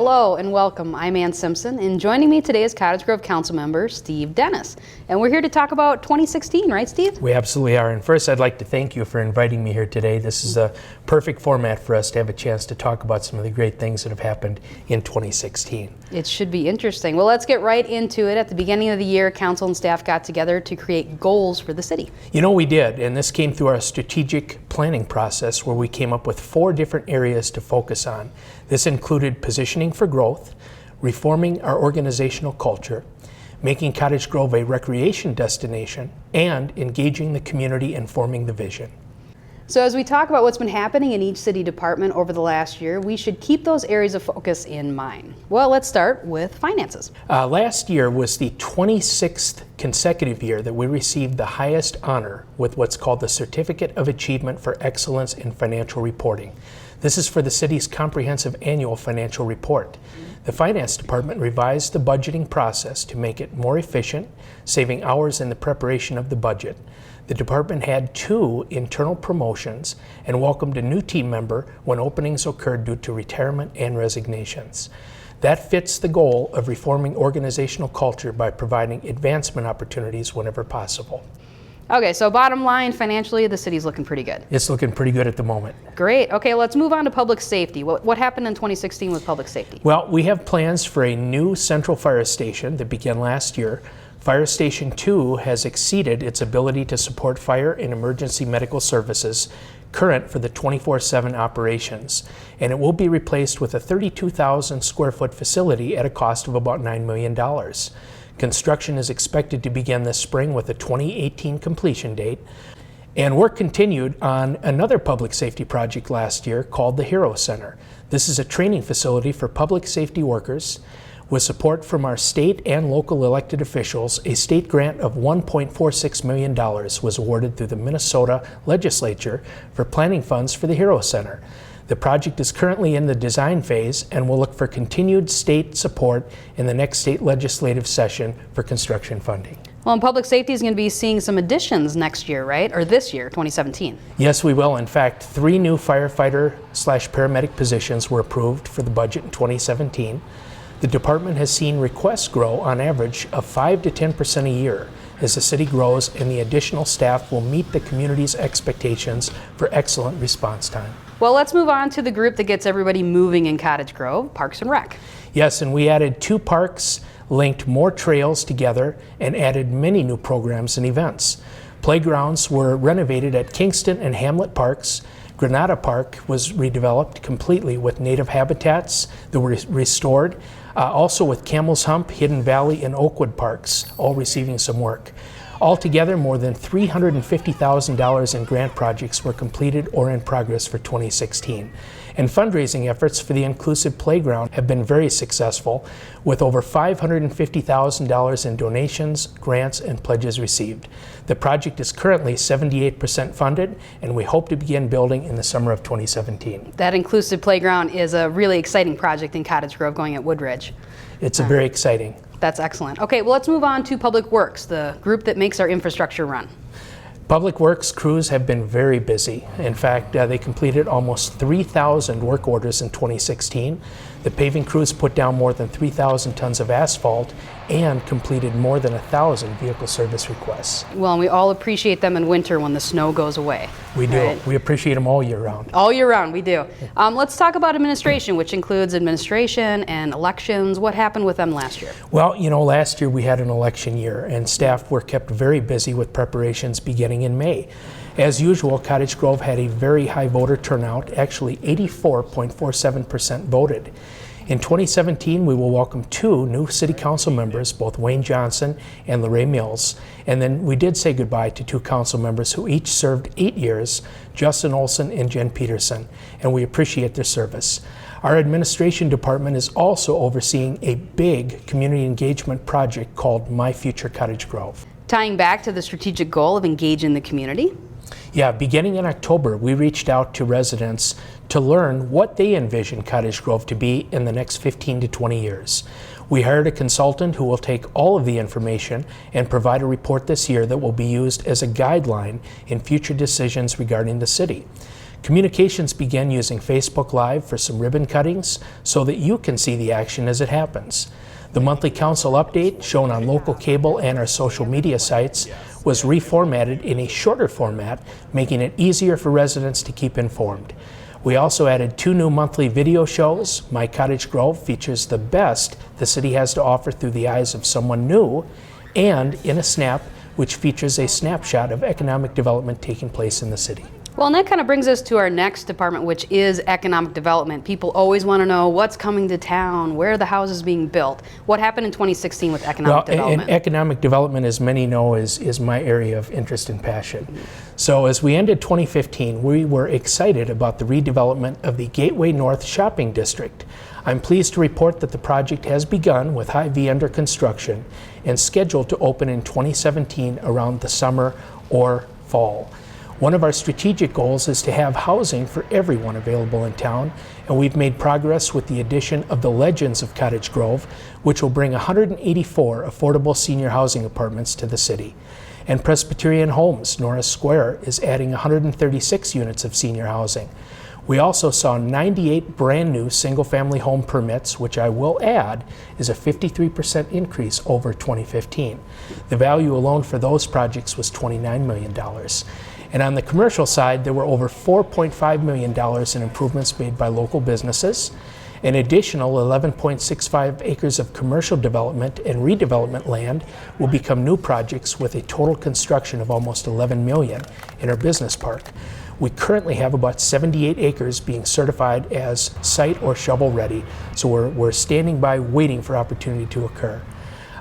Hello and welcome. I'm Ann Simpson, and joining me today is Cottage Grove Council member Steve Dennis. And we're here to talk about 2016, right, Steve? We absolutely are. And first, I'd like to thank you for inviting me here today. This is a perfect format for us to have a chance to talk about some of the great things that have happened in 2016. It should be interesting. Well, let's get right into it. At the beginning of the year, council and staff got together to create goals for the city. You know, we did, and this came through our strategic planning process where we came up with 4 different areas to focus on. This included positioning for growth, reforming our organizational culture, making Cottage Grove a recreation destination, and engaging the community and forming the vision. So as we talk about what's been happening in each city department over the last year, we should keep those areas of focus in mind. Well, let's start with finances. Last year was the 26th consecutive year that we received the highest honor with what's called the Certificate of Achievement for Excellence in Financial Reporting. This is for the city's comprehensive annual financial report. The finance department revised the budgeting process to make it more efficient, saving hours in the preparation of the budget. The department had 2 internal promotions and welcomed a new team member when openings occurred due to retirement and resignations. That fits the goal of reforming organizational culture by providing advancement opportunities whenever possible. Okay, so bottom line, financially, the city's looking pretty good. It's looking pretty good at the moment. Great. Okay, let's move on to public safety. What happened in 2016 with public safety? Well, we have plans for a new central fire station that began last year. Fire Station 2 has exceeded its ability to support fire and emergency medical services current for the 24/7 operations, and it will be replaced with a 32,000 square foot facility at a cost of about $9 million. Construction is expected to begin this spring with a 2018 completion date. And work continued on another public safety project last year called the Hero Center. This is a training facility for public safety workers. With support from our state and local elected officials, a state grant of $1.46 million was awarded through the Minnesota legislature for planning funds for the Hero Center. The project is currently in the design phase and will look for continued state support in the next state legislative session for construction funding. Well, and public safety is going to be seeing some additions next year, right? Or this year, 2017. Yes, we will. In fact, 3 new firefighter/paramedic positions were approved for the budget in 2017. The department has seen requests grow on average of 5 to 10% a year as the city grows, and the additional staff will meet the community's expectations for excellent response time. Well, let's move on to the group that gets everybody moving in Cottage Grove, Parks and Rec. Yes, and we added 2 parks, linked more trails together, and added many new programs and events. Playgrounds were renovated at Kingston and Hamlet Parks. Granada Park was redeveloped completely with native habitats that were restored, also with Camel's Hump, Hidden Valley, and Oakwood Parks, all receiving some work. Altogether, more than $350,000 in grant projects were completed or in progress for 2016. And fundraising efforts for the inclusive playground have been very successful, with over $550,000 in donations, grants, and pledges received. The project is currently 78% funded, and we hope to begin building in the summer of 2017. That inclusive playground is a really exciting project in Cottage Grove going at Woodridge. It's very exciting. That's excellent. Okay, well, let's move on to Public Works, the group that makes our infrastructure run. Public Works crews have been very busy. In fact, they completed almost 3,000 work orders in 2016. The paving crews put down more than 3,000 tons of asphalt and completed more than 1,000 vehicle service requests. Well, and we all appreciate them in winter when the snow goes away. We do. Right? We appreciate them all year round. All year round, we do. Let's talk about administration, which includes administration and elections. What happened with them last year? Well, you know, last year we had an election year, and staff were kept very busy with preparations beginning in May. As usual, Cottage Grove had a very high voter turnout, actually 84.47% voted. In 2017, we will welcome 2 new city council members, both Wayne Johnson and Lorraine Mills. And then we did say goodbye to 2 council members who each served 8 years, Justin Olson and Jen Peterson, and we appreciate their service. Our administration department is also overseeing a big community engagement project called My Future Cottage Grove. Tying back to the strategic goal of engaging the community? Yeah, beginning in October, we reached out to residents to learn what they envision Cottage Grove to be in the next 15 to 20 years. We hired a consultant who will take all of the information and provide a report this year that will be used as a guideline in future decisions regarding the city. Communications began using Facebook Live for some ribbon cuttings so that you can see the action as it happens. The monthly council update, shown on local cable and our social media sites, was reformatted in a shorter format, making it easier for residents to keep informed. We also added 2 new monthly video shows. My Cottage Grove features the best the city has to offer through the eyes of someone new, and In a Snap, which features a snapshot of economic development taking place in the city. Well, and that kind of brings us to our next department, which is economic development. People always want to know what's coming to town, where are the houses being built. What happened in 2016 with economic development? And economic development, as many know, is my area of interest and passion. So as we ended 2015, we were excited about the redevelopment of the Gateway North Shopping District. I'm pleased to report that the project has begun with Hy-Vee under construction and scheduled to open in 2017 around the summer or fall. One of our strategic goals is to have housing for everyone available in town, and we've made progress with the addition of the Legends of Cottage Grove, which will bring 184 affordable senior housing apartments to the city. And Presbyterian Homes, Norris Square, is adding 136 units of senior housing. We also saw 98 brand new single-family home permits, which I will add is a 53% increase over 2015. The value alone for those projects was $29 million. And on the commercial side, there were over $4.5 million in improvements made by local businesses. An additional 11.65 acres of commercial development and redevelopment land will become new projects with a total construction of almost $11 million in our business park. We currently have about 78 acres being certified as site or shovel ready, so we're standing by waiting for opportunity to occur.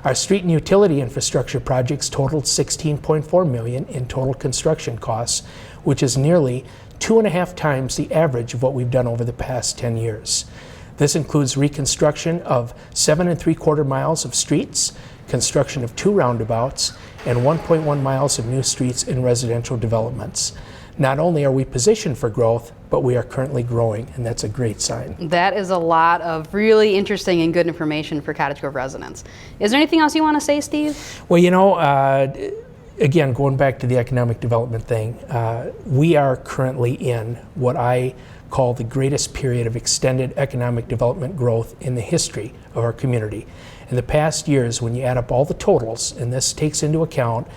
Our street and utility infrastructure projects totaled $16.4 million in total construction costs, which is nearly 2.5 times the average of what we've done over the past 10 years. This includes reconstruction of 7 3/4 miles of streets, construction of 2 roundabouts, and 1.1 miles of new streets in residential developments. Not only are we positioned for growth, but we are currently growing, and that's a great sign. That is a lot of really interesting and good information for Cottage Grove residents. Is there anything else you want to say, Steve? Well, you know, again, going back to the economic development thing, we are currently in what I call the greatest period of extended economic development growth in the history of our community. In the past years, when you add up all the totals, and this takes into account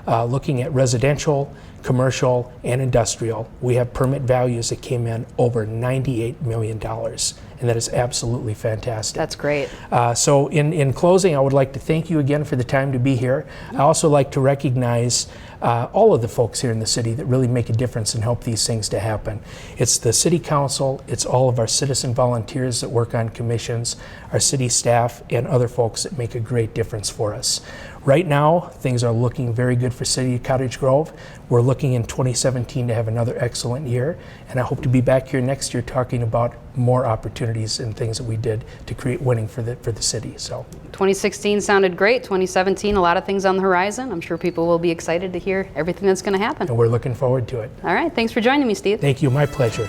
looking at residential, commercial, and industrial, we have permit values that came in over $98 million, and that is absolutely fantastic. That's great. So in closing, I would like to thank you again for the time to be here. I also like to recognize all of the folks here in the city that really make a difference and help these things to happen. It's the city council, it's all of our citizen volunteers that work on commissions, our city staff, and other folks that make a great difference for us. Right now, things are looking very good for City of Cottage Grove. We're looking in 2017 to have another excellent year, and I hope to be back here next year talking about more opportunities and things that we did to create winning for the city. So 2016 sounded great. 2017, a lot of things on the horizon. I'm sure people will be excited to hear everything that's going to happen. And we're looking forward to it. All right, thanks for joining me, Steve. Thank you, my pleasure.